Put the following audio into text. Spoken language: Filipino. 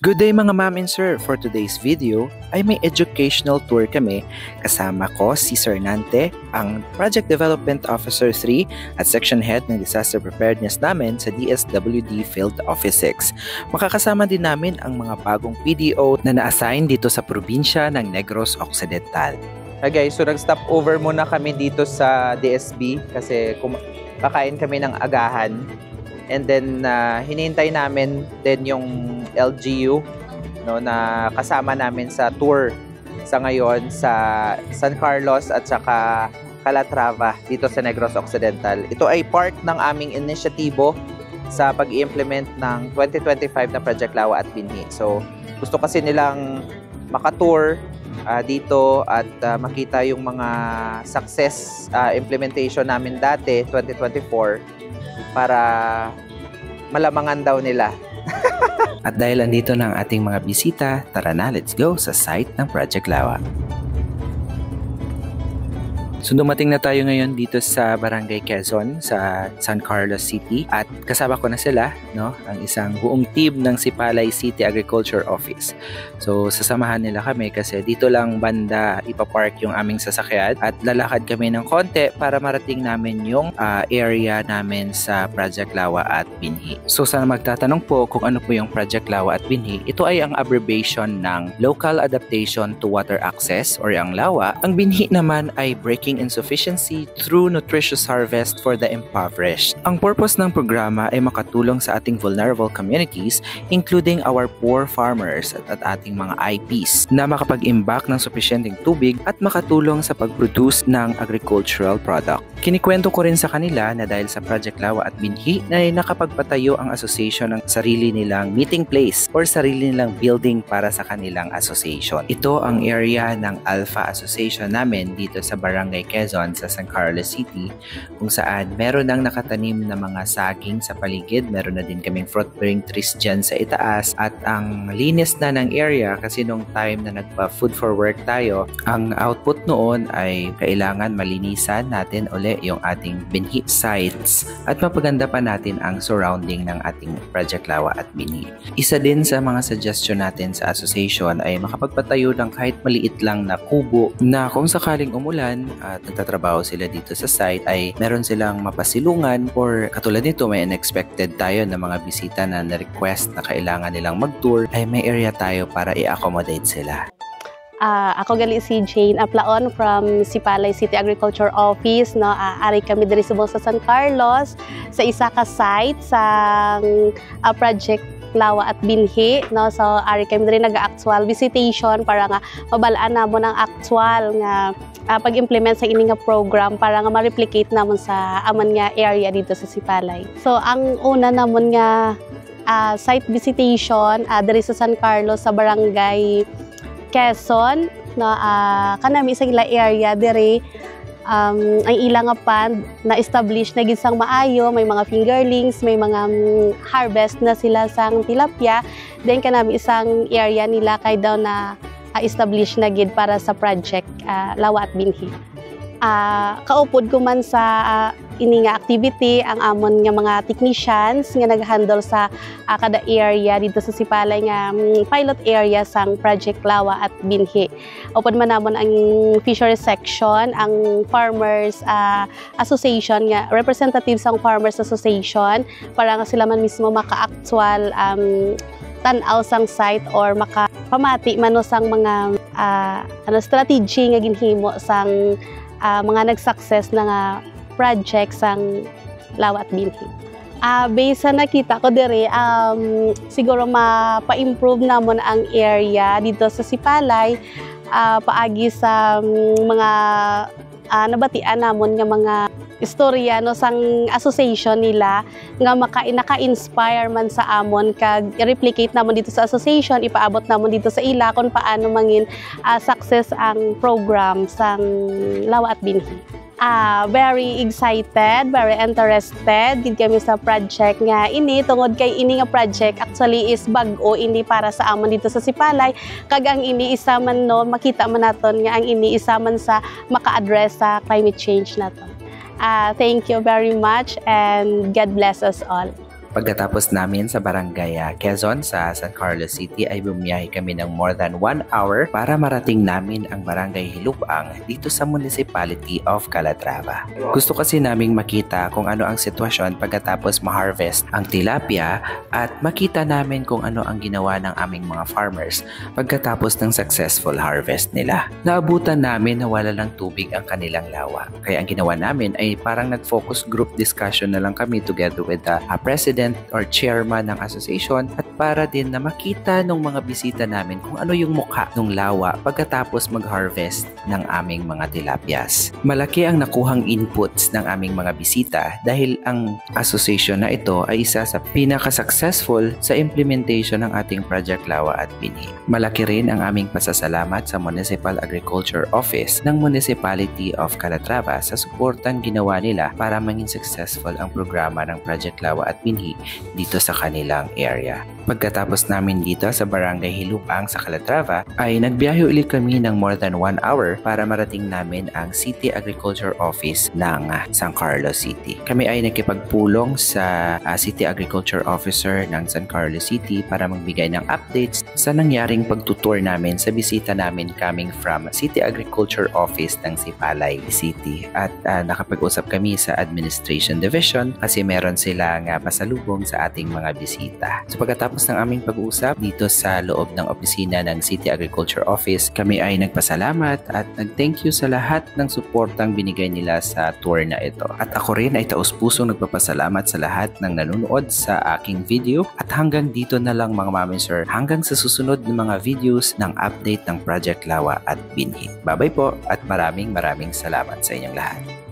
Good day mga ma'am and sir! For today's video ay may educational tour kami kasama ko si Sir Nante, ang Project Development Officer 3 at Section Head ng Disaster Preparedness namin sa DSWD Field Office 6. Makakasama din namin ang mga bagong PDO na na-assign dito sa probinsya ng Negros Occidental. Hi guys, so nag-stop over muna kami dito sa DSB kasi kakain kami ng agahan. And then hinihintay namin din yung LGU na kasama namin sa tour sa ngayon sa San Carlos at saka Calatrava dito sa Negros Occidental. Ito ay part ng aming inisyatibo sa pag-i-implement ng 2025 na Project Lawa at Binhi. So gusto kasi nilang makatour dito at makita yung mga success implementation namin dati 2024 para malamangan daw nila. At dahil andito na ang ating mga bisita, tara na, let's go sa site ng Project Lawa. So dumating na tayo ngayon dito sa Barangay Quezon sa San Carlos City at kasama ko na sila, ang isang buong team ng Sipalay City Agriculture Office. So sasamahan nila kami kasi dito lang banda ipapark yung aming sasakyan at lalakad kami ng konti para marating namin yung area namin sa Project Lawa at Binhi. So sana magtatanong po kung ano po yung Project Lawa at Binhi, ito ay ang abbreviation ng Local Adaptation to Water Access or ang LAWA. Ang Binhi naman ay Breaking Insufficiency through Nutritious Harvest for the Impoverished. Ang purpose ng programa ay makatulong sa ating vulnerable communities including our poor farmers at ating mga IPs na makapag-imbak ng supisyenteng tubig at makatulong sa pag-produce ng agricultural product. Kinikwento ko rin sa kanila na dahil sa Project Lawa at Binhi na nakapagpatayo ang association ng sarili nilang meeting place or sarili nilang building para sa kanilang association. Ito ang area ng Alpha Association namin dito sa Barangay Quezon sa San Carlos City kung saan meron nang nakatanim na mga saging sa paligid, meron na din kaming fruit-bearing trees dyan sa itaas at ang linis na ng area kasi nung time na nagpa-food for work tayo, ang output noon ay kailangan malinisan natin uli yung ating Binhi sites at mapaganda pa natin ang surrounding ng ating Project Lawa at Binhi. Isa din sa mga suggestion natin sa association ay makapagpatayo ng kahit maliit lang na kubo na kung sakaling umulan at nagtatrabaho sila dito sa site ay meron silang mapasilungan or katulad nito may unexpected tayo na mga bisita na na-request na kailangan nilang mag-tour ay may area tayo para i-accommodate sila. Ako gali si Jane Aplaon from Sipalay City Agriculture Office. Ari kami diri sa San Carlos sa isa ka site sa Project Lawa at Binhi. So ari kami diri nag-actual visitation para nga mabalaan namo ng actual nga pag-implement sa ini nga program para nga ma-replicate namon sa aman nga area dito sa Sipalay. So ang una namon nga site visitation diri sa San Carlos sa Barangay Quezon kanami sa ila area diri ang ilang pan na establish na gid sang maayo, may mga fingerlings, may mga harvest na sila sang tilapia, then kanami isang area nila kay daw na establish na gid para sa Project Lawa at Binhi. Kaupod ko man sa ini nga activity ang amon nga mga technicians nga nag-handle sa kada area dito sa Sipalay nga pilot area sang Project Lawa at Binhi. Upod man namon ang fisheries section, ang farmers association nga representatives sang farmers association para nga sila man mismo maka-actual tan-aw sang site or makapamati man sang mga strategy nga ginhimo sang mga nag-success na nga project sang Lawa at Binhi. Based sa nakita ko diri, siguro mapa-improve namon ang area dito sa Sipalay paagi sa mga nabatian namon nga mga istorya sang association nila nga naka-inspire man sa amon kag i-replicate namon dito sa association, ipaabot namon dito sa ila kung paano mangin success ang program sang Lawa at Binhi. Very excited, very interested gid kami sa project nga ini tungod kay ini nga project actually is bag-o ini para sa amon dito sa Sipalay kag ang ini isa man makita man naton nga ang ini isa man sa maka-address sa climate change naton. Thank you very much and God bless us all. Pagkatapos namin sa Barangay Quezon sa San Carlos City ay bumiyahe kami ng more than 1 hour para marating namin ang Barangay Hilupang dito sa Municipality of Calatrava. Gusto kasi naming makita kung ano ang sitwasyon pagkatapos ma-harvest ang tilapia at makita namin kung ano ang ginawa ng aming mga farmers pagkatapos ng successful harvest nila. Naabutan namin na wala ng tubig ang kanilang lawa. Kaya ang ginawa namin ay parang nag-focus group discussion na lang kami together with the president or chairman ng association at para din na makita ng mga bisita namin kung ano yung mukha ng lawa pagkatapos mag-harvest ng aming mga tilapias. Malaki ang nakuhang inputs ng aming mga bisita dahil ang association na ito ay isa sa pinaka-successful sa implementation ng ating Project Lawa at Binhi. Malaki rin ang aming pasasalamat sa Municipal Agriculture Office ng Municipality of Calatrava sa suportang ginawa nila para maging successful ang programa ng Project Lawa at Binhi dito sa kanilang area. Pagkatapos namin dito sa Barangay Hilupang sa Calatrava ay nagbiyahe ulit kami ng more than 1 hour para marating namin ang City Agriculture Office ng San Carlos City. Kami ay nakipagpulong sa City Agriculture Officer ng San Carlos City para magbigay ng updates sa nangyaring pagtutour namin sa bisita namin coming from City Agriculture Office ng Sipalay City. At nakapag-usap kami sa Administration Division kasi meron silang pasalubong sa ating mga bisita. So pagkatapos ng aming pag-uusap dito sa loob ng opisina ng City Agriculture Office, kami ay nagpasalamat at nag-thank you sa lahat ng suportang binigay nila sa tour na ito. At ako rin ay taus-pusong nagpapasalamat sa lahat ng nanonood sa aking video at hanggang dito na lang mga Mami Sir, hanggang sa susunod ng mga videos ng update ng Project Lawa at Binhi. Bye-bye po at maraming salamat sa inyong lahat.